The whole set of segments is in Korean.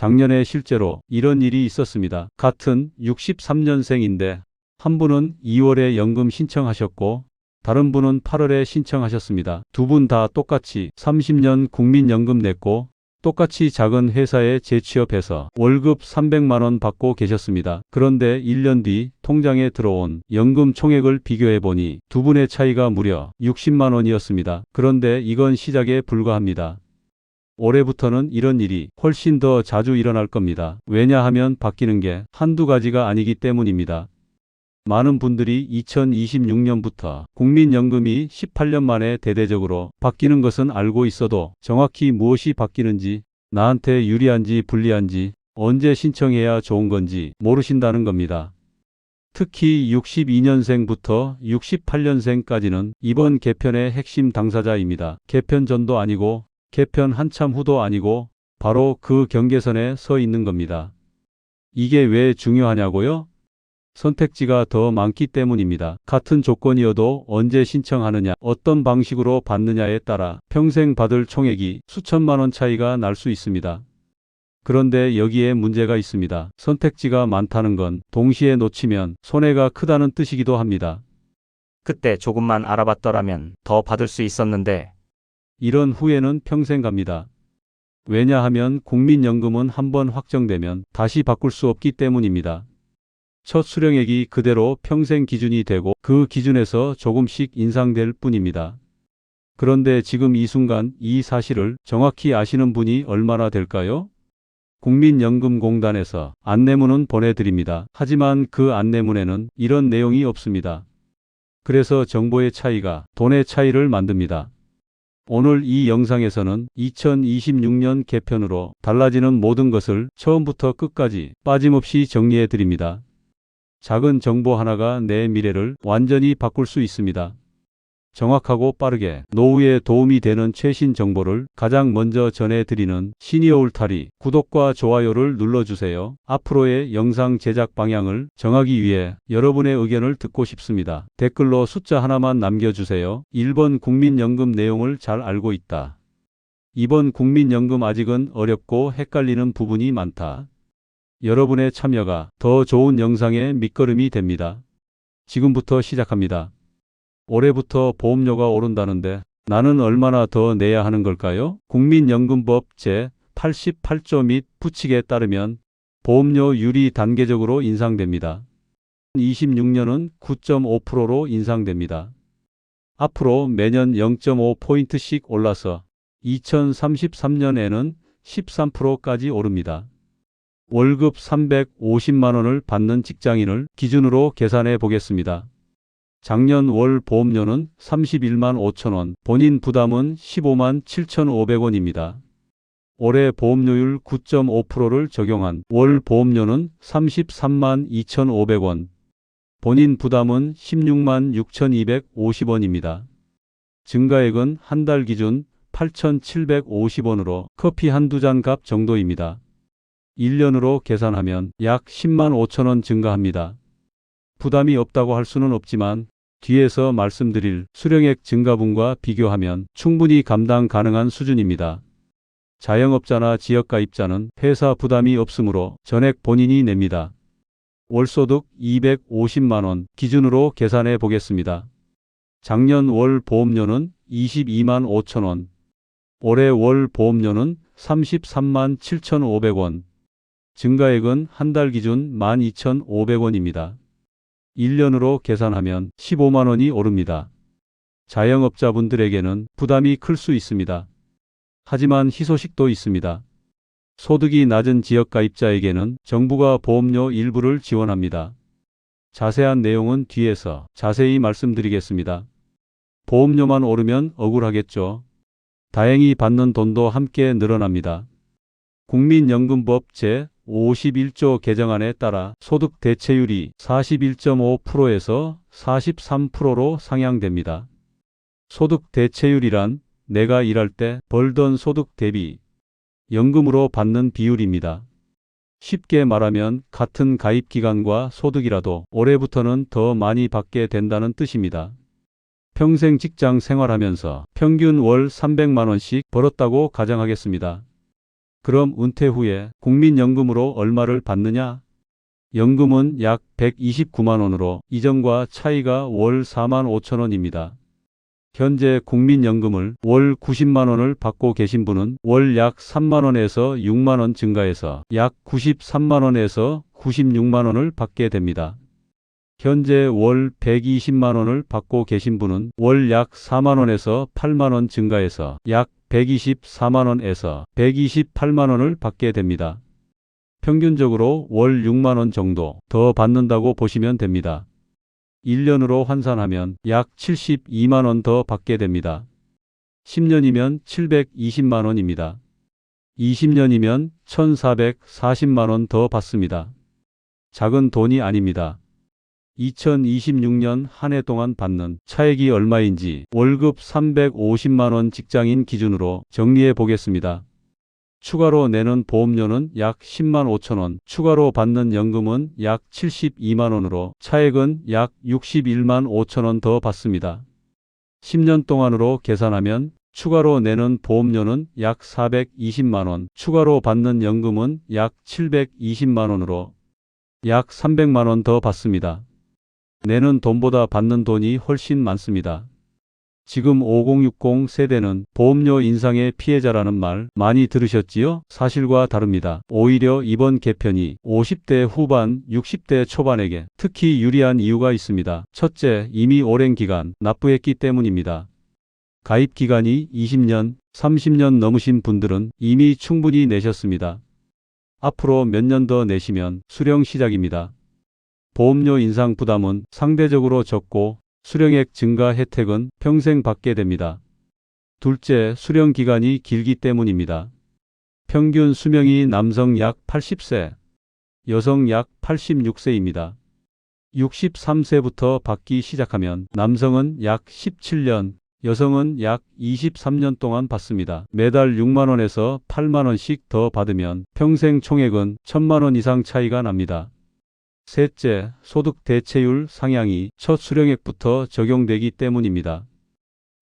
작년에 실제로 이런 일이 있었습니다. 같은 63년생인데 한 분은 2월에 연금 신청하셨고 다른 분은 8월에 신청하셨습니다. 두 분 다 똑같이 30년 국민연금 냈고 똑같이 작은 회사에 재취업해서 월급 300만 원 받고 계셨습니다. 그런데 1년 뒤 통장에 들어온 연금 총액을 비교해 보니 두 분의 차이가 무려 60만 원이었습니다. 그런데 이건 시작에 불과합니다. 올해부터는 이런 일이 훨씬 더 자주 일어날 겁니다. 왜냐하면 바뀌는 게 한두 가지가 아니기 때문입니다. 많은 분들이 2026년부터 국민연금이 18년 만에 대대적으로 바뀌는 것은 알고 있어도 정확히 무엇이 바뀌는지, 나한테 유리한지 불리한지, 언제 신청해야 좋은 건지 모르신다는 겁니다. 특히 62년생부터 68년생까지는 이번 개편의 핵심 당사자입니다. 개편 전도 아니고 개편 한참 후도 아니고 바로 그 경계선에 서 있는 겁니다. 이게 왜 중요하냐고요? 선택지가 더 많기 때문입니다. 같은 조건이어도 언제 신청하느냐, 어떤 방식으로 받느냐에 따라 평생 받을 총액이 수천만 원 차이가 날 수 있습니다. 그런데 여기에 문제가 있습니다. 선택지가 많다는 건 동시에 놓치면 손해가 크다는 뜻이기도 합니다. 그때 조금만 알아봤더라면 더 받을 수 있었는데. 이런 후회는 평생 갑니다. 왜냐하면 국민연금은 한번 확정되면 다시 바꿀 수 없기 때문입니다. 첫 수령액이 그대로 평생 기준이 되고 그 기준에서 조금씩 인상될 뿐입니다. 그런데 지금 이 순간 이 사실을 정확히 아시는 분이 얼마나 될까요? 국민연금공단에서 안내문은 보내드립니다. 하지만 그 안내문에는 이런 내용이 없습니다. 그래서 정보의 차이가 돈의 차이를 만듭니다. 오늘 이 영상에서는 2026년 개편으로 달라지는 모든 것을 처음부터 끝까지 빠짐없이 정리해 드립니다. 작은 정보 하나가 내 미래를 완전히 바꿀 수 있습니다. 정확하고 빠르게 노후에 도움이 되는 최신 정보를 가장 먼저 전해드리는 시니어 울타리 구독과 좋아요를 눌러주세요. 앞으로의 영상 제작 방향을 정하기 위해 여러분의 의견을 듣고 싶습니다. 댓글로 숫자 하나만 남겨주세요. 1번 국민연금 내용을 잘 알고 있다. 2번 국민연금 아직은 어렵고 헷갈리는 부분이 많다. 여러분의 참여가 더 좋은 영상의 밑거름이 됩니다. 지금부터 시작합니다. 올해부터 보험료가 오른다는데 나는 얼마나 더 내야 하는 걸까요? 국민연금법 제88조 및 부칙에 따르면 보험료율이 단계적으로 인상됩니다. 26년은 9.5%로 인상됩니다. 앞으로 매년 0.5포인트씩 올라서 2033년에는 13%까지 오릅니다. 월급 350만 원을 받는 직장인을 기준으로 계산해 보겠습니다. 작년 월 보험료는 31만 5천 원, 본인 부담은 15만 7,500원입니다. 올해 보험료율 9.5%를 적용한 월 보험료는 33만 2,500원, 본인 부담은 16만 6,250원입니다. 증가액은 한 달 기준 8,750원으로 커피 한두 잔 값 정도입니다. 1년으로 계산하면 약 10만 5천 원 증가합니다. 부담이 없다고 할 수는 없지만 뒤에서 말씀드릴 수령액 증가분과 비교하면 충분히 감당 가능한 수준입니다. 자영업자나 지역가입자는 회사 부담이 없으므로 전액 본인이 냅니다. 월소득 250만 원 기준으로 계산해 보겠습니다. 작년 월 보험료는 22만 5천 원, 올해 월 보험료는 33만 7,500원, 증가액은 한 달 기준 12,500원입니다. 1년으로 계산하면 15만 원이 오릅니다. 자영업자분들에게는 부담이 클 수 있습니다. 하지만 희소식도 있습니다. 소득이 낮은 지역가입자에게는 정부가 보험료 일부를 지원합니다. 자세한 내용은 뒤에서 자세히 말씀드리겠습니다. 보험료만 오르면 억울하겠죠. 다행히 받는 돈도 함께 늘어납니다. 국민연금법 제51조 개정안에 따라 소득 대체율이 41.5%에서 43%로 상향됩니다. 소득 대체율이란 내가 일할 때 벌던 소득 대비 연금으로 받는 비율입니다. 쉽게 말하면 같은 가입 기간과 소득이라도 올해부터는 더 많이 받게 된다는 뜻입니다. 평생 직장 생활하면서 평균 월 300만 원씩 벌었다고 가정하겠습니다. 그럼 은퇴 후에 국민연금으로 얼마를 받느냐? 연금은 약 129만 원으로 이전과 차이가 월 4만 5천 원입니다. 현재 국민연금을 월 90만 원을 받고 계신 분은 월 약 3만 원에서 6만 원 증가해서 약 93만 원에서 96만 원을 받게 됩니다. 현재 월 120만 원을 받고 계신 분은 월 약 4만 원에서 8만 원 증가해서 약 124만 원에서 128만 원을 받게 됩니다. 평균적으로 월 6만 원 정도 더 받는다고 보시면 됩니다. 1년으로 환산하면 약 72만 원 더 받게 됩니다. 10년이면 720만 원입니다. 20년이면 1,440만 원 더 받습니다. 작은 돈이 아닙니다. 2026년 한 해 동안 받는 차액이 얼마인지 월급 350만 원 직장인 기준으로 정리해 보겠습니다. 추가로 내는 보험료는 약 10만 5천 원, 추가로 받는 연금은 약 72만 원으로 차액은 약 61만 5천 원 더 받습니다. 10년 동안으로 계산하면 추가로 내는 보험료는 약 420만 원, 추가로 받는 연금은 약 720만 원으로 약 300만 원 더 받습니다. 내는 돈보다 받는 돈이 훨씬 많습니다. 지금 5060 세대는 보험료 인상의 피해자라는 말 많이 들으셨지요? 사실과 다릅니다. 오히려 이번 개편이 50대 후반, 60대 초반에게 특히 유리한 이유가 있습니다. 첫째, 이미 오랜 기간 납부했기 때문입니다. 가입 기간이 20년, 30년 넘으신 분들은 이미 충분히 내셨습니다. 앞으로 몇 년 더 내시면 수령 시작입니다. 보험료 인상 부담은 상대적으로 적고 수령액 증가 혜택은 평생 받게 됩니다. 둘째, 수령 기간이 길기 때문입니다. 평균 수명이 남성 약 80세, 여성 약 86세입니다. 63세부터 받기 시작하면 남성은 약 17년, 여성은 약 23년 동안 받습니다. 매달 6만 원에서 8만 원씩 더 받으면 평생 총액은 1,000만 원 이상 차이가 납니다. 셋째, 소득 대체율 상향이 첫 수령액부터 적용되기 때문입니다.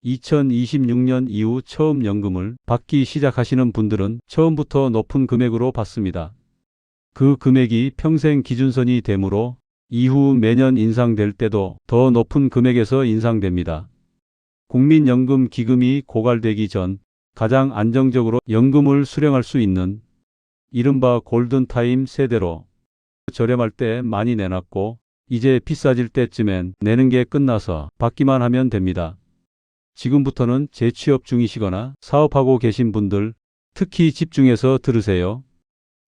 2026년 이후 처음 연금을 받기 시작하시는 분들은 처음부터 높은 금액으로 받습니다. 그 금액이 평생 기준선이 되므로 이후 매년 인상될 때도 더 높은 금액에서 인상됩니다. 국민연금 기금이 고갈되기 전 가장 안정적으로 연금을 수령할 수 있는 이른바 골든타임 세대로 저렴할 때 많이 내놨고 이제 비싸질 때쯤엔 내는 게 끝나서 받기만 하면 됩니다. 지금부터는 재취업 중이시거나 사업하고 계신 분들 특히 집중해서 들으세요.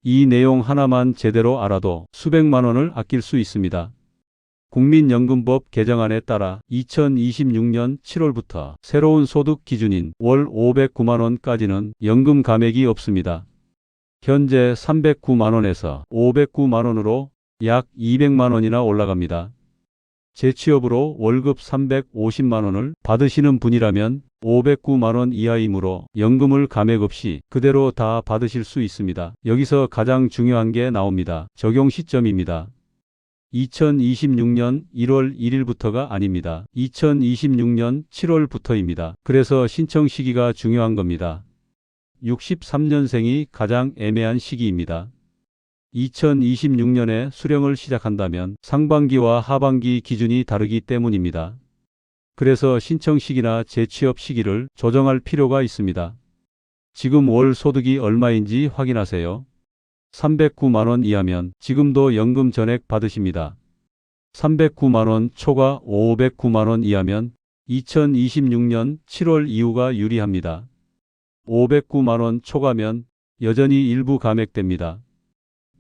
이 내용 하나만 제대로 알아도 수백만 원을 아낄 수 있습니다. 국민연금법 개정안에 따라 2026년 7월부터 새로운 소득 기준인 월 509만 원까지는 연금 감액이 없습니다. 현재 309만 원에서 509만 원으로 약 200만 원이나 올라갑니다. 재취업으로 월급 350만 원을 받으시는 분이라면 509만 원 이하이므로 연금을 감액 없이 그대로 다 받으실 수 있습니다. 여기서 가장 중요한 게 나옵니다. 적용 시점입니다. 2026년 1월 1일부터가 아닙니다. 2026년 7월부터입니다. 그래서 신청 시기가 중요한 겁니다. 63년생이 가장 애매한 시기입니다. 2026년에 수령을 시작한다면 상반기와 하반기 기준이 다르기 때문입니다. 그래서 신청 시기나 재취업 시기를 조정할 필요가 있습니다. 지금 월 소득이 얼마인지 확인하세요. 309만 원 이하면 지금도 연금 전액 받으십니다. 309만 원 초과 509만 원 이하면 2026년 7월 이후가 유리합니다. 509만 원 초과면 여전히 일부 감액됩니다.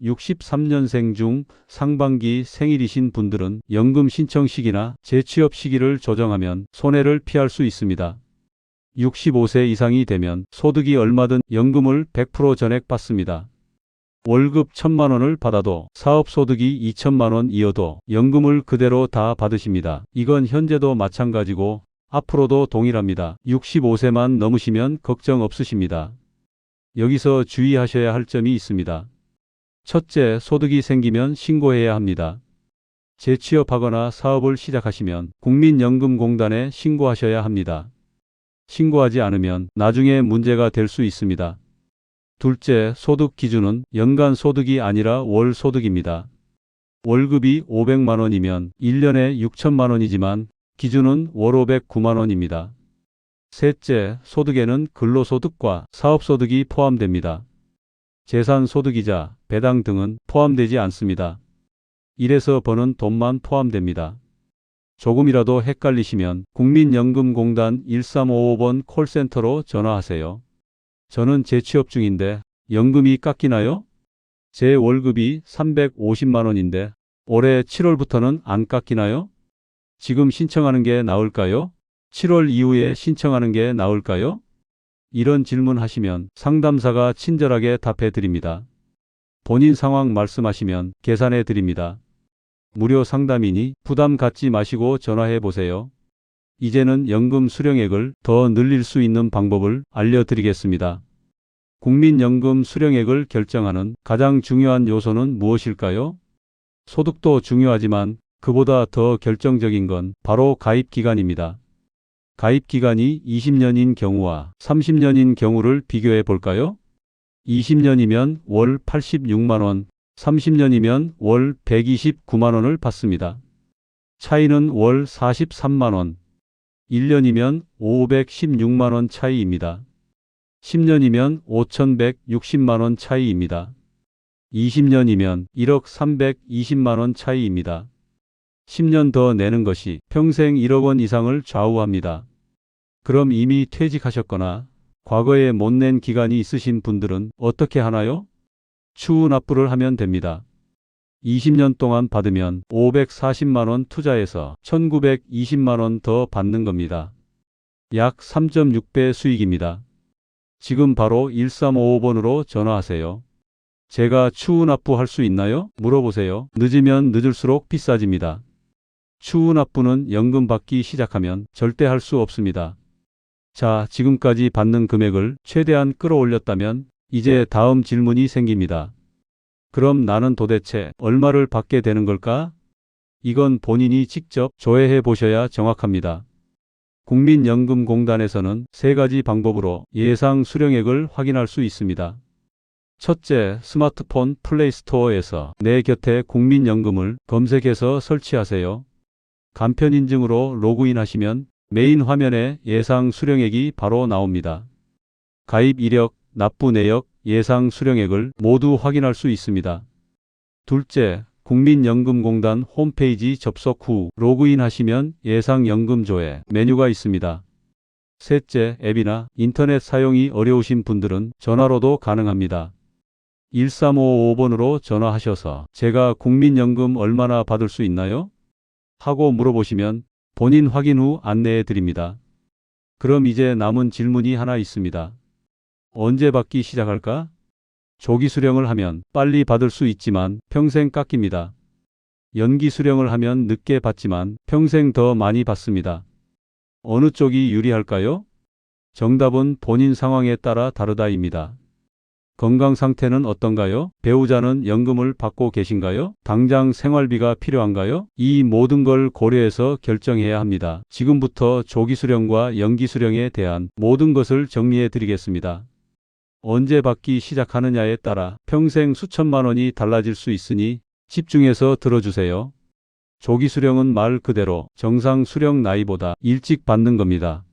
63년생 중 상반기 생일이신 분들은 연금 신청 시기나 재취업 시기를 조정하면 손해를 피할 수 있습니다. 65세 이상이 되면 소득이 얼마든 연금을 100% 전액 받습니다. 월급 1,000만 원을 받아도 사업소득이 2,000만 원이어도 연금을 그대로 다 받으십니다. 이건 현재도 마찬가지고 앞으로도 동일합니다. 65세만 넘으시면 걱정 없으십니다. 여기서 주의하셔야 할 점이 있습니다. 첫째, 소득이 생기면 신고해야 합니다. 재취업하거나 사업을 시작하시면 국민연금공단에 신고하셔야 합니다. 신고하지 않으면 나중에 문제가 될 수 있습니다. 둘째, 소득 기준은 연간 소득이 아니라 월 소득입니다. 월급이 500만 원이면 1년에 6천만 원이지만 기준은 월 509만 원입니다. 셋째, 소득에는 근로소득과 사업소득이 포함됩니다. 재산소득이자 배당 등은 포함되지 않습니다. 일해서 버는 돈만 포함됩니다. 조금이라도 헷갈리시면 국민연금공단 1355번 콜센터로 전화하세요. 저는 재취업 중인데 연금이 깎이나요? 제 월급이 350만 원인데 올해 7월부터는 안 깎이나요? 지금 신청하는 게 나을까요? 7월 이후에 신청하는 게 나을까요? 이런 질문 하시면 상담사가 친절하게 답해 드립니다. 본인 상황 말씀하시면 계산해 드립니다. 무료 상담이니 부담 갖지 마시고 전화해 보세요. 이제는 연금 수령액을 더 늘릴 수 있는 방법을 알려드리겠습니다. 국민연금 수령액을 결정하는 가장 중요한 요소는 무엇일까요? 소득도 중요하지만 그보다 더 결정적인 건 바로 가입 기간입니다. 가입 기간이 20년인 경우와 30년인 경우를 비교해 볼까요? 20년이면 월 86만 원, 30년이면 월 129만 원을 받습니다. 차이는 월 43만 원, 1년이면 516만 원 차이입니다. 10년이면 5,160만 원 차이입니다. 20년이면 1억 320만 원 차이입니다. 10년 더 내는 것이 평생 1억 원 이상을 좌우합니다. 그럼 이미 퇴직하셨거나 과거에 못 낸 기간이 있으신 분들은 어떻게 하나요? 추후 납부를 하면 됩니다. 20년 동안 받으면 540만 원 투자해서 1,920만 원 더 받는 겁니다. 약 3.6배 수익입니다. 지금 바로 1355번으로 전화하세요. 제가 추후 납부할 수 있나요? 물어보세요. 늦으면 늦을수록 비싸집니다. 추후 납부는 연금 받기 시작하면 절대 할 수 없습니다. 자, 지금까지 받는 금액을 최대한 끌어올렸다면 이제 다음 질문이 생깁니다. 그럼 나는 도대체 얼마를 받게 되는 걸까? 이건 본인이 직접 조회해 보셔야 정확합니다. 국민연금공단에서는 세 가지 방법으로 예상 수령액을 확인할 수 있습니다. 첫째, 스마트폰 플레이스토어에서 내 곁에 국민연금을 검색해서 설치하세요. 간편 인증으로 로그인하시면 메인 화면에 예상 수령액이 바로 나옵니다. 가입 이력, 납부 내역, 예상 수령액을 모두 확인할 수 있습니다. 둘째, 국민연금공단 홈페이지 접속 후 로그인하시면 예상연금조회 메뉴가 있습니다. 셋째, 앱이나 인터넷 사용이 어려우신 분들은 전화로도 가능합니다. 1355번으로 전화하셔서 제가 국민연금 얼마나 받을 수 있나요? 하고 물어보시면 본인 확인 후 안내해 드립니다. 그럼 이제 남은 질문이 하나 있습니다. 언제 받기 시작할까? 조기 수령을 하면 빨리 받을 수 있지만 평생 깎입니다. 연기 수령을 하면 늦게 받지만 평생 더 많이 받습니다. 어느 쪽이 유리할까요? 정답은 본인 상황에 따라 다르다입니다. 건강 상태는 어떤가요? 배우자는 연금을 받고 계신가요? 당장 생활비가 필요한가요? 이 모든 걸 고려해서 결정해야 합니다. 지금부터 조기 수령과 연기 수령에 대한 모든 것을 정리해 드리겠습니다. 언제 받기 시작하느냐에 따라 평생 수천만 원이 달라질 수 있으니 집중해서 들어주세요. 조기 수령은 말 그대로 정상 수령 나이보다 일찍 받는 겁니다.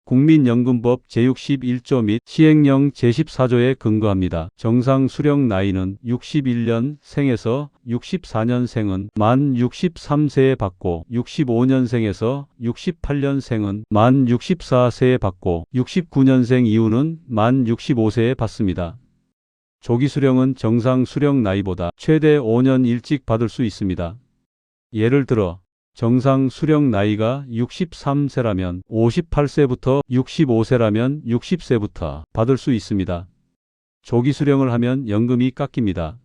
국민연금법 제61조 및 시행령 제14조에 근거합니다. 정상 수령 나이는 61년 생에서 64년생은 만 63세에 받고 65년생에서 68년생은 만 64세에 받고 69년생 이후는 만 65세에 받습니다. 조기 수령은 정상 수령 나이보다 최대 5년 일찍 받을 수 있습니다. 예를 들어 정상 수령 나이가 63세라면 58세부터 65세라면 60세부터 받을 수 있습니다. 조기 수령을 하면 연금이 깎입니다.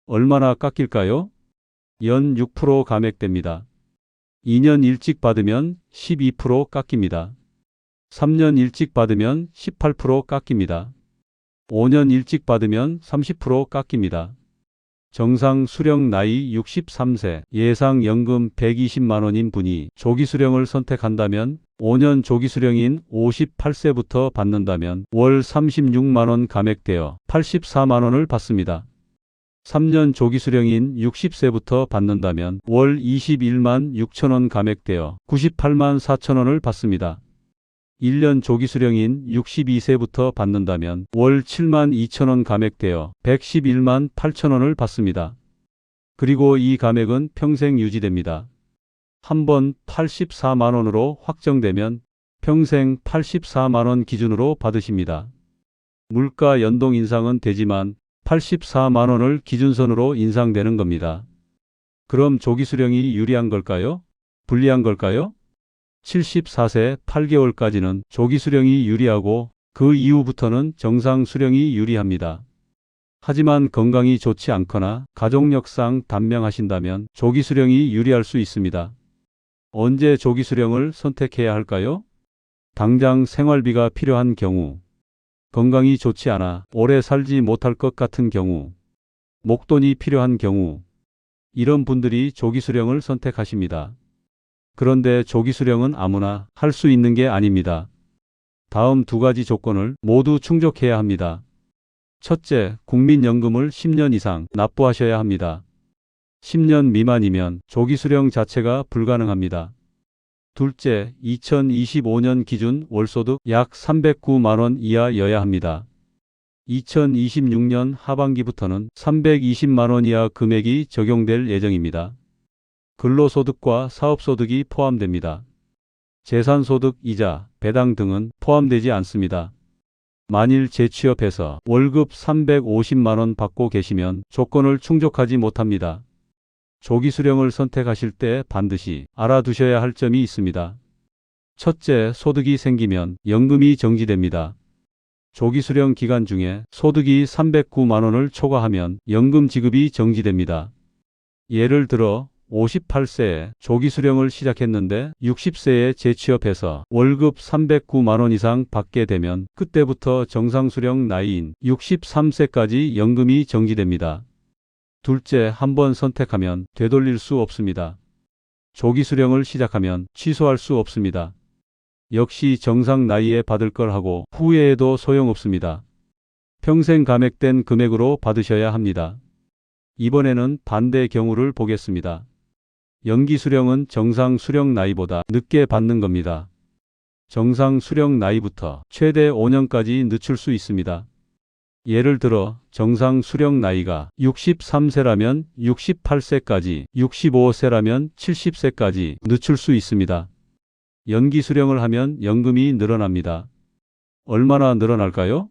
얼마나 깎일까요? 연 6% 감액됩니다. 2년 일찍 받으면 12% 깎입니다. 3년 일찍 받으면 18% 깎입니다. 5년 일찍 받으면 30% 깎입니다. 정상 수령 나이 63세, 예상 연금 120만 원인 분이 조기 수령을 선택한다면 5년 조기 수령인 58세부터 받는다면 월 36만 원 감액되어 84만 원을 받습니다. 3년 조기 수령인 60세부터 받는다면 월 21만 6천 원 감액되어 98만 4천 원을 받습니다. 1년 조기 수령인 62세부터 받는다면 월 7만 2천 원 감액되어 111만 8천 원을 받습니다. 그리고 이 감액은 평생 유지됩니다. 한번 84만 원으로 확정되면 평생 84만 원 기준으로 받으십니다. 물가 연동 인상은 되지만 84만 원을 기준선으로 인상되는 겁니다. 그럼 조기 수령이 유리한 걸까요? 불리한 걸까요? 74세 8개월까지는 조기 수령이 유리하고 그 이후부터는 정상 수령이 유리합니다. 하지만 건강이 좋지 않거나 가족력상 단명하신다면 조기 수령이 유리할 수 있습니다. 언제 조기 수령을 선택해야 할까요? 당장 생활비가 필요한 경우, 건강이 좋지 않아 오래 살지 못할 것 같은 경우, 목돈이 필요한 경우, 이런 분들이 조기 수령을 선택하십니다. 그런데 조기 수령은 아무나 할 수 있는 게 아닙니다. 다음 두 가지 조건을 모두 충족해야 합니다. 첫째, 국민연금을 10년 이상 납부하셔야 합니다. 10년 미만이면 조기 수령 자체가 불가능합니다. 둘째, 2025년 기준 월소득 약 309만 원 이하여야 합니다. 2026년 하반기부터는 320만 원 이하 금액이 적용될 예정입니다. 근로소득과 사업소득이 포함됩니다. 재산소득, 이자, 배당 등은 포함되지 않습니다. 만일 재취업해서 월급 350만 원 받고 계시면 조건을 충족하지 못합니다. 조기 수령을 선택하실 때 반드시 알아두셔야 할 점이 있습니다. 첫째, 소득이 생기면 연금이 정지됩니다. 조기 수령 기간 중에 소득이 309만 원을 초과하면 연금 지급이 정지됩니다. 예를 들어 58세에 조기 수령을 시작했는데 60세에 재취업해서 월급 309만 원 이상 받게 되면 그때부터 정상 수령 나이인 63세까지 연금이 정지됩니다. 둘째, 한번 선택하면 되돌릴 수 없습니다. 조기 수령을 시작하면 취소할 수 없습니다. 역시 정상 나이에 받을 걸 하고 후회해도 소용없습니다. 평생 감액된 금액으로 받으셔야 합니다. 이번에는 반대 경우를 보겠습니다. 연기 수령은 정상 수령 나이보다 늦게 받는 겁니다. 정상 수령 나이부터 최대 5년까지 늦출 수 있습니다. 예를 들어 정상 수령 나이가 63세라면 68세까지, 65세라면 70세까지 늦출 수 있습니다. 연기 수령을 하면 연금이 늘어납니다. 얼마나 늘어날까요?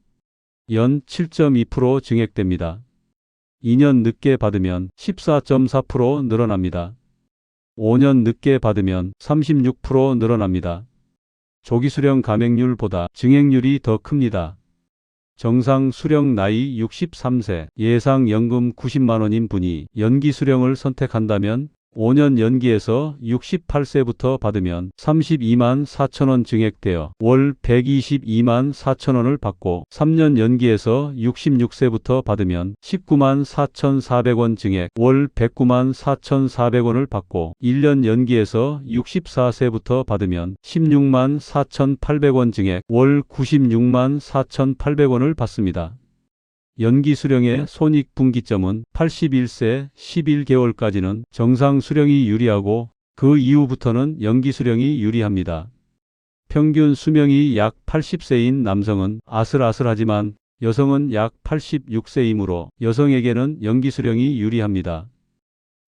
연 7.2% 증액됩니다. 2년 늦게 받으면 14.4% 늘어납니다. 5년 늦게 받으면 36% 늘어납니다. 조기 수령 감액률보다 증액률이 더 큽니다. 정상 수령 나이 63세, 예상 연금 90만 원인 분이 연기 수령을 선택한다면 5년 연기해서 68세부터 받으면 32만 4천 원 증액되어 월 122만 4천 원을 받고 3년 연기해서 66세부터 받으면 19만 4,400원 증액 월 109만 4,400원을 받고 1년 연기해서 64세부터 받으면 16만 4,800원 증액 월 96만 4,800원을 받습니다. 연기 수령의 손익분기점은 81세 11개월까지는 정상 수령이 유리하고 그 이후부터는 연기 수령이 유리합니다. 평균 수명이 약 80세인 남성은 아슬아슬하지만 여성은 약 86세이므로 여성에게는 연기 수령이 유리합니다.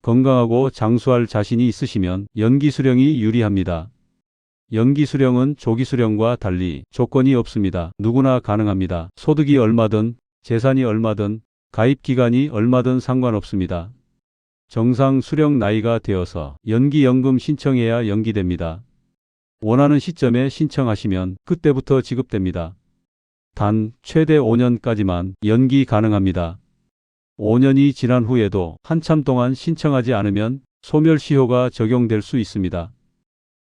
건강하고 장수할 자신이 있으시면 연기 수령이 유리합니다. 연기 수령은 조기 수령과 달리 조건이 없습니다. 누구나 가능합니다. 소득이 얼마든 재산이 얼마든 가입 기간이 얼마든 상관없습니다. 정상 수령 나이가 되어서 연기연금 신청해야 연기됩니다. 원하는 시점에 신청하시면 그때부터 지급됩니다. 단 최대 5년까지만 연기 가능합니다. 5년이 지난 후에도 한참 동안 신청하지 않으면 소멸시효가 적용될 수 있습니다.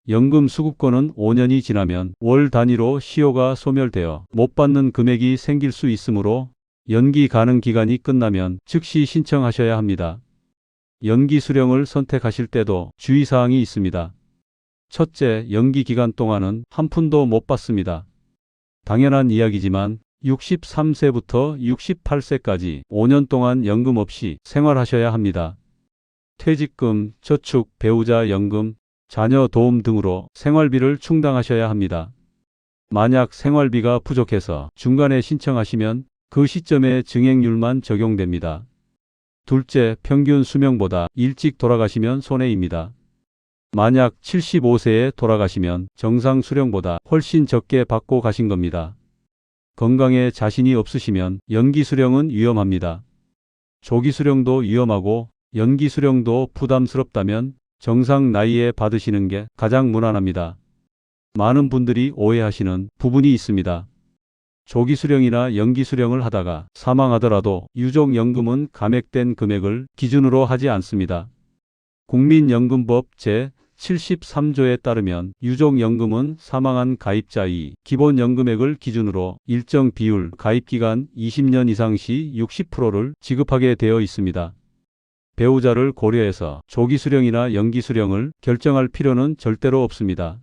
연금 수급권은 5년이 지나면 월 단위로 시효가 소멸되어 못 받는 금액이 생길 수 있으므로 연기 가능 기간이 끝나면 즉시 신청하셔야 합니다. 연기 수령을 선택하실 때도 주의사항이 있습니다. 첫째, 연기 기간 동안은 한 푼도 못 받습니다. 당연한 이야기지만 63세부터 68세까지 5년 동안 연금 없이 생활하셔야 합니다. 퇴직금, 저축, 배우자 연금, 자녀 도움 등으로 생활비를 충당하셔야 합니다. 만약 생활비가 부족해서 중간에 신청하시면 그 시점에 증액률만 적용됩니다. 둘째, 평균 수명보다 일찍 돌아가시면 손해입니다. 만약 75세에 돌아가시면 정상 수령보다 훨씬 적게 받고 가신 겁니다. 건강에 자신이 없으시면 연기 수령은 위험합니다. 조기 수령도 위험하고 연기 수령도 부담스럽다면 정상 나이에 받으시는 게 가장 무난합니다. 많은 분들이 오해하시는 부분이 있습니다. 조기 수령이나 연기 수령을 하다가 사망하더라도 유족연금은 감액된 금액을 기준으로 하지 않습니다. 국민연금법 제73조에 따르면 유족연금은 사망한 가입자의 기본연금액을 기준으로 일정 비율 가입기간 20년 이상 시 60%를 지급하게 되어 있습니다. 배우자를 고려해서 조기 수령이나 연기 수령을 결정할 필요는 절대로 없습니다.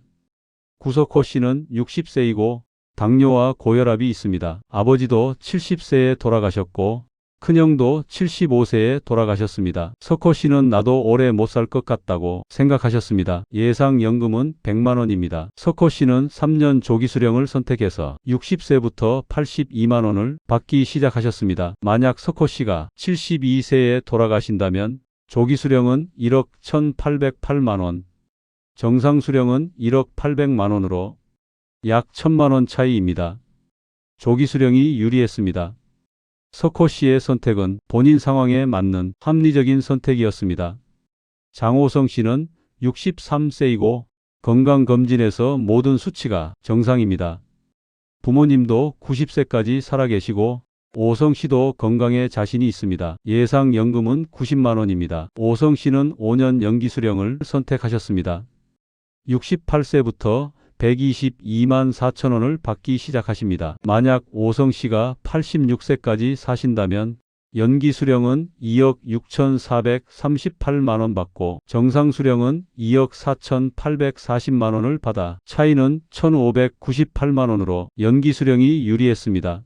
구석호 씨는 60세이고 당뇨와 고혈압이 있습니다. 아버지도 70세에 돌아가셨고 큰형도 75세에 돌아가셨습니다. 석호 씨는 나도 오래 못 살 것 같다고 생각하셨습니다. 예상 연금은 100만 원입니다. 석호 씨는 3년 조기 수령을 선택해서 60세부터 82만 원을 받기 시작하셨습니다. 만약 석호 씨가 72세에 돌아가신다면 조기 수령은 1억 1,808만 원, 정상 수령은 1억 800만 원으로 약 1,000만 원 차이입니다. 조기 수령이 유리했습니다. 석호 씨의 선택은 본인 상황에 맞는 합리적인 선택이었습니다. 장호성 씨는 63세이고 건강검진에서 모든 수치가 정상입니다. 부모님도 90세까지 살아계시고 오성 씨도 건강에 자신이 있습니다. 예상 연금은 90만 원입니다. 오성 씨는 5년 연기 수령을 선택하셨습니다. 68세부터 122만 4천 원을 받기 시작하십니다. 만약 오성 씨가 86세까지 사신다면 연기 수령은 2억 6,438만 원 받고 정상 수령은 2억 4,840만 원을 받아 차이는 1,598만 원으로 연기 수령이 유리했습니다.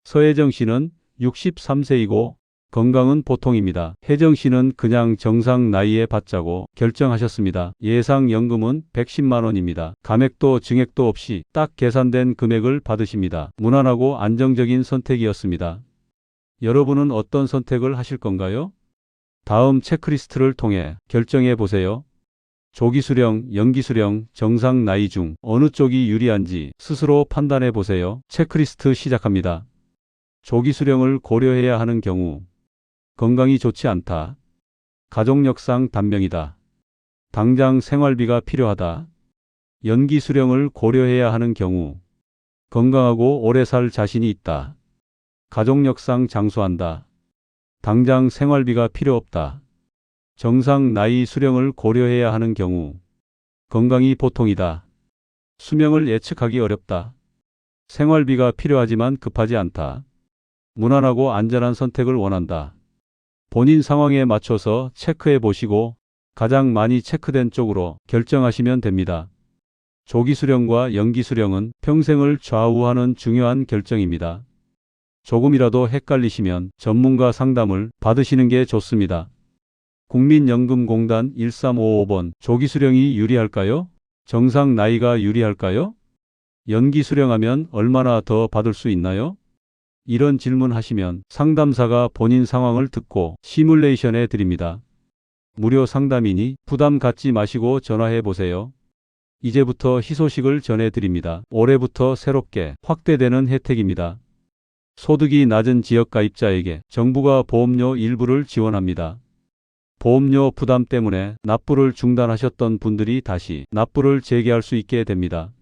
서혜정 씨는 63세이고 건강은 보통입니다. 혜정 씨는 그냥 정상 나이에 받자고 결정하셨습니다. 예상 연금은 110만 원입니다. 감액도 증액도 없이 딱 계산된 금액을 받으십니다. 무난하고 안정적인 선택이었습니다. 여러분은 어떤 선택을 하실 건가요? 다음 체크리스트를 통해 결정해 보세요. 조기 수령, 연기 수령, 정상 나이 중 어느 쪽이 유리한지 스스로 판단해 보세요. 체크리스트 시작합니다. 조기 수령을 고려해야 하는 경우 건강이 좋지 않다. 가족력상 단명이다. 당장 생활비가 필요하다. 연기 수령을 고려해야 하는 경우 건강하고 오래 살 자신이 있다. 가족력상 장수한다. 당장 생활비가 필요 없다. 정상 나이 수령을 고려해야 하는 경우 건강이 보통이다. 수명을 예측하기 어렵다. 생활비가 필요하지만 급하지 않다. 무난하고 안전한 선택을 원한다. 본인 상황에 맞춰서 체크해 보시고 가장 많이 체크된 쪽으로 결정하시면 됩니다. 조기 수령과 연기 수령은 평생을 좌우하는 중요한 결정입니다. 조금이라도 헷갈리시면 전문가 상담을 받으시는 게 좋습니다. 국민연금공단 1355번 조기 수령이 유리할까요? 정상 나이가 유리할까요? 연기 수령하면 얼마나 더 받을 수 있나요? 이런 질문 하시면 상담사가 본인 상황을 듣고 시뮬레이션해 드립니다. 무료 상담이니 부담 갖지 마시고 전화해 보세요. 이제부터 희소식을 전해 드립니다. 올해부터 새롭게 확대되는 혜택입니다. 소득이 낮은 지역 가입자에게 정부가 보험료 일부를 지원합니다. 보험료 부담 때문에 납부를 중단하셨던 분들이 다시 납부를 재개할 수 있게 됩니다.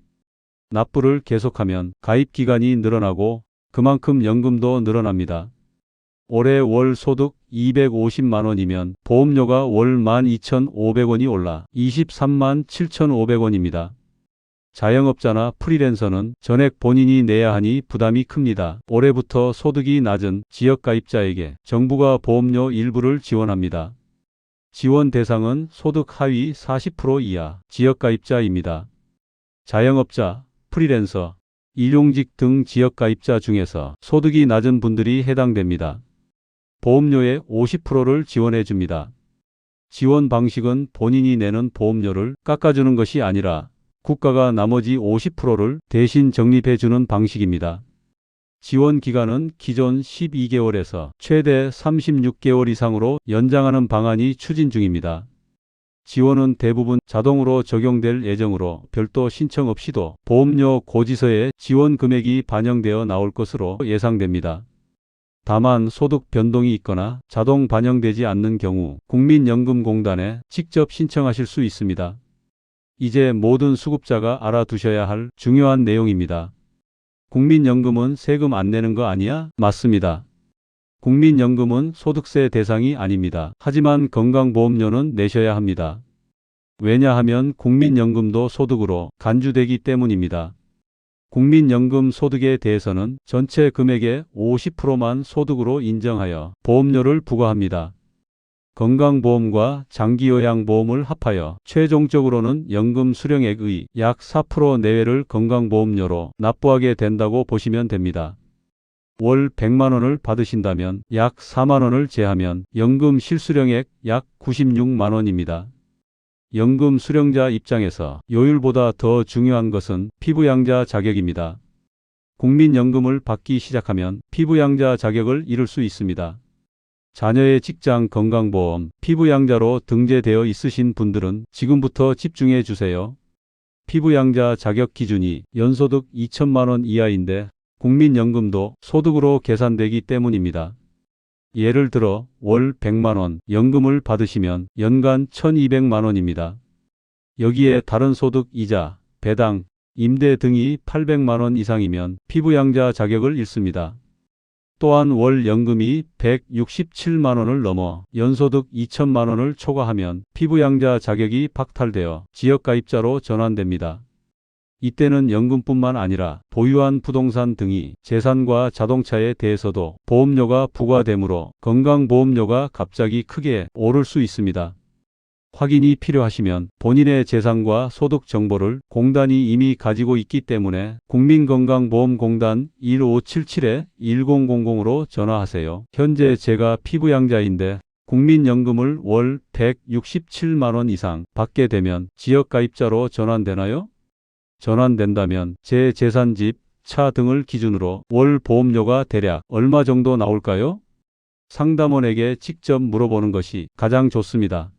납부를 계속하면 가입 기간이 늘어나고 그만큼 연금도 늘어납니다. 올해 월 소득 250만 원이면 보험료가 월 12,500원이 올라 23만 7,500원입니다. 자영업자나 프리랜서는 전액 본인이 내야 하니 부담이 큽니다. 올해부터 소득이 낮은 지역가입자에게 정부가 보험료 일부를 지원합니다. 지원 대상은 소득 하위 40% 이하 지역가입자입니다. 자영업자, 프리랜서, 일용직 등 지역가입자 중에서 소득이 낮은 분들이 해당됩니다. 보험료의 50%를 지원해 줍니다. 지원 방식은 본인이 내는 보험료를 깎아주는 것이 아니라 국가가 나머지 50%를 대신 적립해 주는 방식입니다. 지원 기간은 기존 12개월에서 최대 36개월 이상으로 연장하는 방안이 추진 중입니다. 지원은 대부분 자동으로 적용될 예정으로 별도 신청 없이도 보험료 고지서에 지원 금액이 반영되어 나올 것으로 예상됩니다. 다만 소득 변동이 있거나 자동 반영되지 않는 경우 국민연금공단에 직접 신청하실 수 있습니다. 이제 모든 수급자가 알아두셔야 할 중요한 내용입니다. 국민연금은 세금 안 내는 거 아니야? 맞습니다. 국민연금은 소득세 대상이 아닙니다. 하지만 건강보험료는 내셔야 합니다. 왜냐하면 국민연금도 소득으로 간주되기 때문입니다. 국민연금 소득에 대해서는 전체 금액의 50%만 소득으로 인정하여 보험료를 부과합니다. 건강보험과 장기요양보험을 합하여 최종적으로는 연금 수령액의 약 4% 내외를 건강보험료로 납부하게 된다고 보시면 됩니다. 월 100만 원을 받으신다면 약 4만 원을 제하면 연금 실수령액 약 96만 원입니다. 연금 수령자 입장에서 요율보다 더 중요한 것은 피부양자 자격입니다. 국민연금을 받기 시작하면 피부양자 자격을 잃을 수 있습니다. 자녀의 직장 건강보험 피부양자로 등재되어 있으신 분들은 지금부터 집중해 주세요. 피부양자 자격 기준이 연소득 2천만 원 이하인데 국민연금도 소득으로 계산되기 때문입니다. 예를 들어 월 100만 원 연금을 받으시면 연간 1200만 원입니다. 여기에 다른 소득 이자, 배당, 임대 등이 800만 원 이상이면 피부양자 자격을 잃습니다. 또한 월 연금이 167만 원을 넘어 연소득 2천만 원을 초과하면 피부양자 자격이 박탈되어 지역가입자로 전환됩니다. 이때는 연금뿐만 아니라 보유한 부동산 등이 재산과 자동차에 대해서도 보험료가 부과되므로 건강보험료가 갑자기 크게 오를 수 있습니다. 확인이 필요하시면 본인의 재산과 소득 정보를 공단이 이미 가지고 있기 때문에 국민건강보험공단 1577-1000으로 전화하세요. 현재 제가 피부양자인데 국민연금을 월 167만 원 이상 받게 되면 지역가입자로 전환되나요? 전환된다면 제 재산, 집, 차 등을 기준으로 월 보험료가 대략 얼마 정도 나올까요? 상담원에게 직접 물어보는 것이 가장 좋습니다.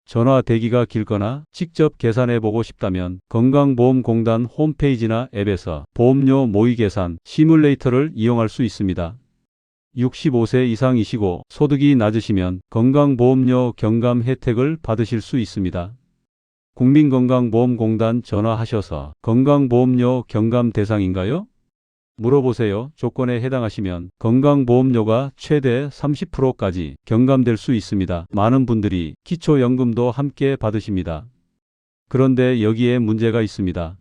전화 대기가 길거나 직접 계산해 보고 싶다면 건강보험공단 홈페이지나 앱에서 보험료 모의 계산 시뮬레이터를 이용할 수 있습니다. 65세 이상이시고 소득이 낮으시면 건강보험료 경감 혜택을 받으실 수 있습니다. 국민건강보험공단 전화하셔서 건강보험료 경감 대상인가요? 물어보세요. 조건에 해당하시면 건강보험료가 최대 30%까지 경감될 수 있습니다. 많은 분들이 기초연금도 함께 받으십니다. 그런데 여기에 문제가 있습니다.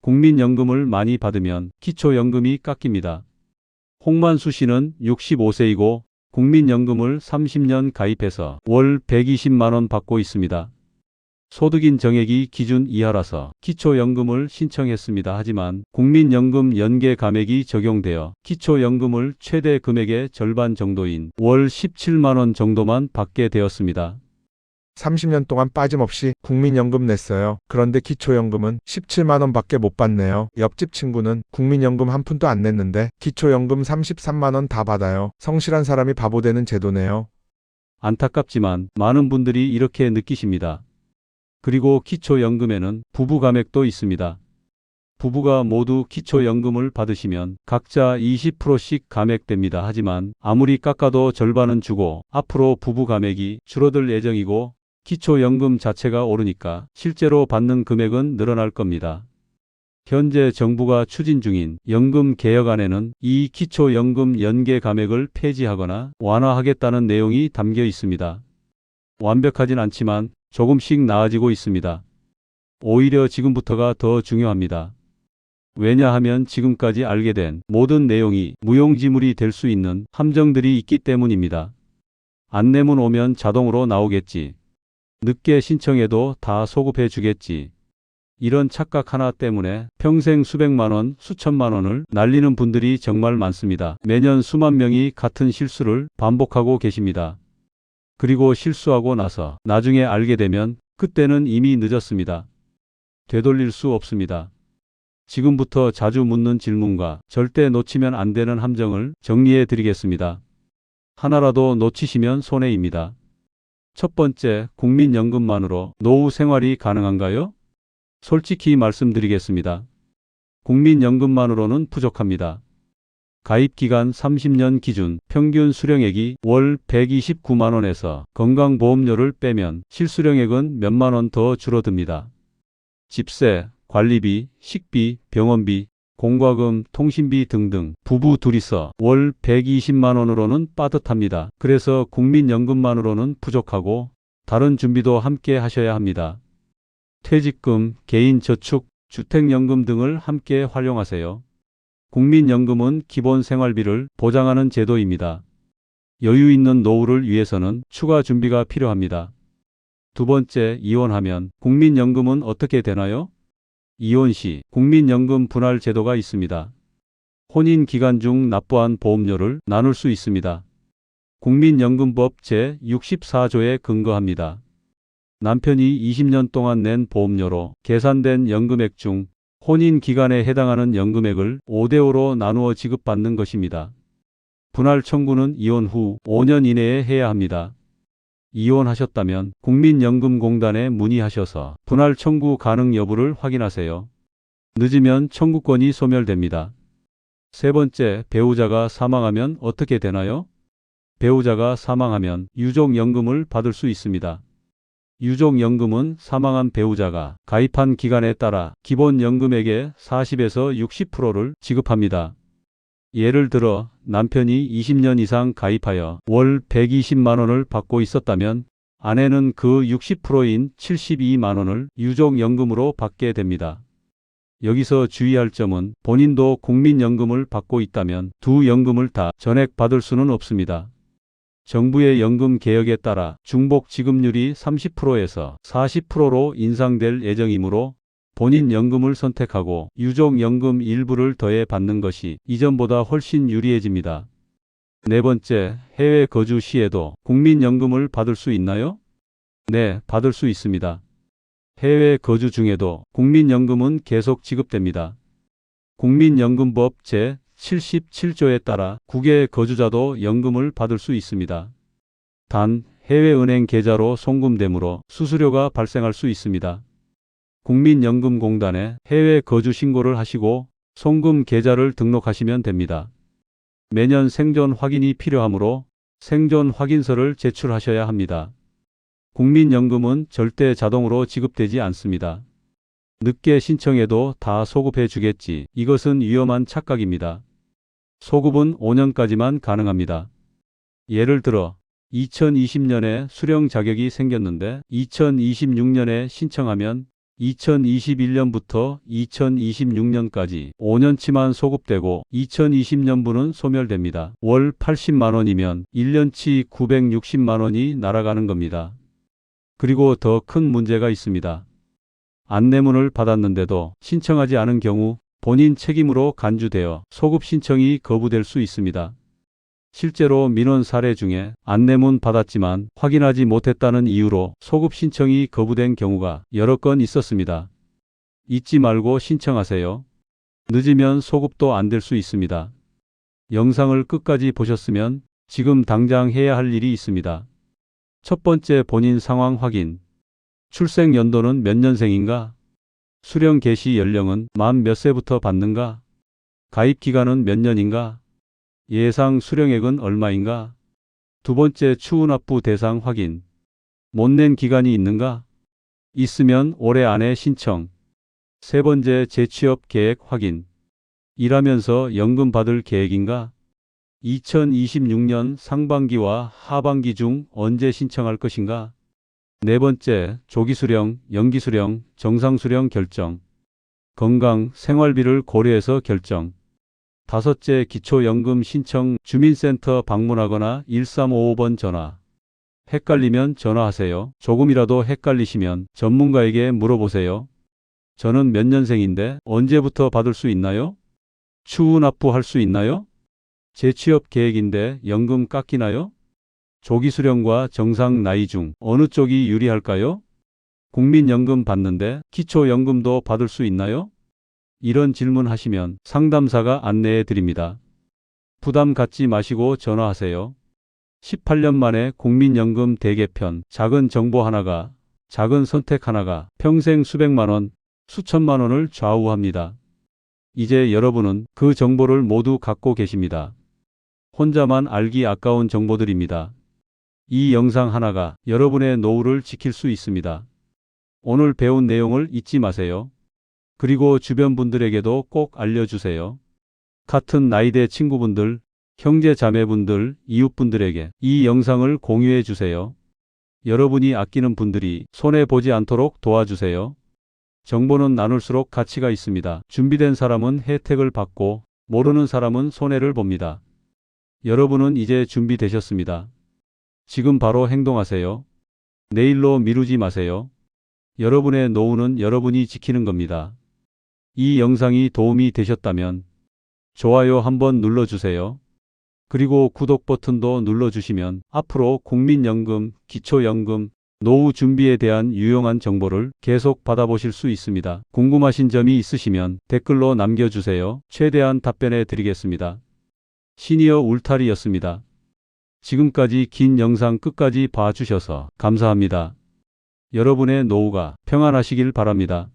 국민연금을 많이 받으면 기초연금이 깎입니다. 홍만수 씨는 65세이고 국민연금을 30년 가입해서 월 120만 원 받고 있습니다. 소득인 정액이 기준 이하라서 기초연금을 신청했습니다. 하지만 국민연금 연계 감액이 적용되어 기초연금을 최대 금액의 절반 정도인 월 17만 원 정도만 받게 되었습니다. 30년 동안 빠짐없이 국민연금 냈어요. 그런데 기초연금은 17만 원밖에 못 받네요. 옆집 친구는 국민연금 한 푼도 안 냈는데 기초연금 33만 원 다 받아요. 성실한 사람이 바보 되는 제도네요. 안타깝지만 많은 분들이 이렇게 느끼십니다. 그리고 기초연금에는 부부 감액도 있습니다. 부부가 모두 기초연금을 받으시면 각자 20%씩 감액됩니다. 하지만 아무리 깎아도 절반은 주고 앞으로 부부 감액이 줄어들 예정이고 기초연금 자체가 오르니까 실제로 받는 금액은 늘어날 겁니다. 현재 정부가 추진 중인 연금 개혁안에는 이 기초연금 연계 감액을 폐지하거나 완화하겠다는 내용이 담겨 있습니다. 완벽하진 않지만 조금씩 나아지고 있습니다. 오히려 지금부터가 더 중요합니다. 왜냐하면 지금까지 알게 된 모든 내용이 무용지물이 될 수 있는 함정들이 있기 때문입니다. 안내문 오면 자동으로 나오겠지. 늦게 신청해도 다 소급해 주겠지. 이런 착각 하나 때문에 평생 수백만 원, 수천만 원을 날리는 분들이 정말 많습니다. 매년 수만 명이 같은 실수를 반복하고 계십니다. 그리고 실수하고 나서 나중에 알게 되면 그때는 이미 늦었습니다. 되돌릴 수 없습니다. 지금부터 자주 묻는 질문과 절대 놓치면 안 되는 함정을 정리해 드리겠습니다. 하나라도 놓치시면 손해입니다. 첫 번째, 국민연금만으로 노후 생활이 가능한가요? 솔직히 말씀드리겠습니다. 국민연금만으로는 부족합니다. 가입기간 30년 기준 평균 수령액이 월 129만 원에서 건강보험료를 빼면 실수령액은 몇만 원 더 줄어듭니다. 집세, 관리비, 식비, 병원비, 공과금, 통신비 등등 부부 둘이서 월 120만 원으로는 빠듯합니다. 그래서 국민연금만으로는 부족하고 다른 준비도 함께 하셔야 합니다. 퇴직금, 개인저축, 주택연금 등을 함께 활용하세요. 국민연금은 기본 생활비를 보장하는 제도입니다. 여유 있는 노후를 위해서는 추가 준비가 필요합니다. 두 번째, 이혼하면 국민연금은 어떻게 되나요? 이혼 시 국민연금 분할 제도가 있습니다. 혼인 기간 중 납부한 보험료를 나눌 수 있습니다. 국민연금법 제64조에 근거합니다. 남편이 20년 동안 낸 보험료로 계산된 연금액 중 혼인 기간에 해당하는 연금액을 5대5로 나누어 지급받는 것입니다. 분할 청구는 이혼 후 5년 이내에 해야 합니다. 이혼하셨다면 국민연금공단에 문의하셔서 분할 청구 가능 여부를 확인하세요. 늦으면 청구권이 소멸됩니다. 세 번째, 배우자가 사망하면 어떻게 되나요? 배우자가 사망하면 유족연금을 받을 수 있습니다. 유족연금은 사망한 배우자가 가입한 기간에 따라 기본연금액의 40에서 60%를 지급합니다. 예를 들어 남편이 20년 이상 가입하여 월 120만 원을 받고 있었다면 아내는 그 60%인 72만 원을 유족연금으로 받게 됩니다. 여기서 주의할 점은 본인도 국민연금을 받고 있다면 두 연금을 다 전액 받을 수는 없습니다. 정부의 연금 개혁에 따라 중복 지급률이 30%에서 40%로 인상될 예정이므로 본인 연금을 선택하고 유족연금 일부를 더해 받는 것이 이전보다 훨씬 유리해집니다. 네 번째, 해외 거주 시에도 국민연금을 받을 수 있나요? 네, 받을 수 있습니다. 해외 거주 중에도 국민연금은 계속 지급됩니다. 국민연금법 제77조에 따라 국외 거주자도 연금을 받을 수 있습니다. 단, 해외은행 계좌로 송금되므로 수수료가 발생할 수 있습니다. 국민연금공단에 해외 거주 신고를 하시고 송금 계좌를 등록하시면 됩니다. 매년 생존 확인이 필요하므로 생존 확인서를 제출하셔야 합니다. 국민연금은 절대 자동으로 지급되지 않습니다. 늦게 신청해도 다 소급해 주겠지. 이것은 위험한 착각입니다. 소급은 5년까지만 가능합니다. 예를 들어 2020년에 수령 자격이 생겼는데 2026년에 신청하면 2021년부터 2026년까지 5년치만 소급되고 2020년분은 소멸됩니다. 월 80만 원이면 1년치 960만 원이 날아가는 겁니다. 그리고 더 큰 문제가 있습니다. 안내문을 받았는데도 신청하지 않은 경우 본인 책임으로 간주되어 소급 신청이 거부될 수 있습니다. 실제로 민원 사례 중에 안내문 받았지만 확인하지 못했다는 이유로 소급 신청이 거부된 경우가 여러 건 있었습니다. 잊지 말고 신청하세요. 늦으면 소급도 안 될 수 있습니다. 영상을 끝까지 보셨으면 지금 당장 해야 할 일이 있습니다. 첫 번째, 본인 상황 확인. 출생 연도는 몇 년생인가? 수령 개시 연령은 만 몇 세부터 받는가? 가입 기간은 몇 년인가? 예상 수령액은 얼마인가? 두 번째, 추후 납부 대상 확인. 못 낸 기간이 있는가? 있으면 올해 안에 신청. 세 번째, 재취업 계획 확인. 일하면서 연금 받을 계획인가? 2026년 상반기와 하반기 중 언제 신청할 것인가? 네 번째, 조기수령, 연기수령, 정상수령 결정. 건강, 생활비를 고려해서 결정. 다섯째, 기초연금 신청, 주민센터 방문하거나 1355번 전화. 헷갈리면 전화하세요. 조금이라도 헷갈리시면 전문가에게 물어보세요. 저는 몇 년생인데 언제부터 받을 수 있나요? 추후 납부할 수 있나요? 재취업 계획인데 연금 깎이나요? 조기 수령과 정상 나이 중 어느 쪽이 유리할까요? 국민연금 받는데 기초연금도 받을 수 있나요? 이런 질문 하시면 상담사가 안내해 드립니다. 부담 갖지 마시고 전화하세요. 18년 만에 국민연금 대개편, 작은 정보 하나가, 작은 선택 하나가 평생 수백만 원, 수천만 원을 좌우합니다. 이제 여러분은 그 정보를 모두 갖고 계십니다. 혼자만 알기 아까운 정보들입니다. 이 영상 하나가 여러분의 노후를 지킬 수 있습니다. 오늘 배운 내용을 잊지 마세요. 그리고 주변 분들에게도 꼭 알려주세요. 같은 나이대 친구분들, 형제 자매분들, 이웃분들에게 이 영상을 공유해 주세요. 여러분이 아끼는 분들이 손해보지 않도록 도와주세요. 정보는 나눌수록 가치가 있습니다. 준비된 사람은 혜택을 받고 모르는 사람은 손해를 봅니다. 여러분은 이제 준비되셨습니다. 지금 바로 행동하세요. 내일로 미루지 마세요. 여러분의 노후는 여러분이 지키는 겁니다. 이 영상이 도움이 되셨다면 좋아요 한번 눌러주세요. 그리고 구독 버튼도 눌러주시면 앞으로 국민연금, 기초연금, 노후 준비에 대한 유용한 정보를 계속 받아보실 수 있습니다. 궁금하신 점이 있으시면 댓글로 남겨주세요. 최대한 답변해 드리겠습니다. 시니어 울타리였습니다. 지금까지 긴 영상 끝까지 봐주셔서 감사합니다. 여러분의 노후가 평안하시길 바랍니다.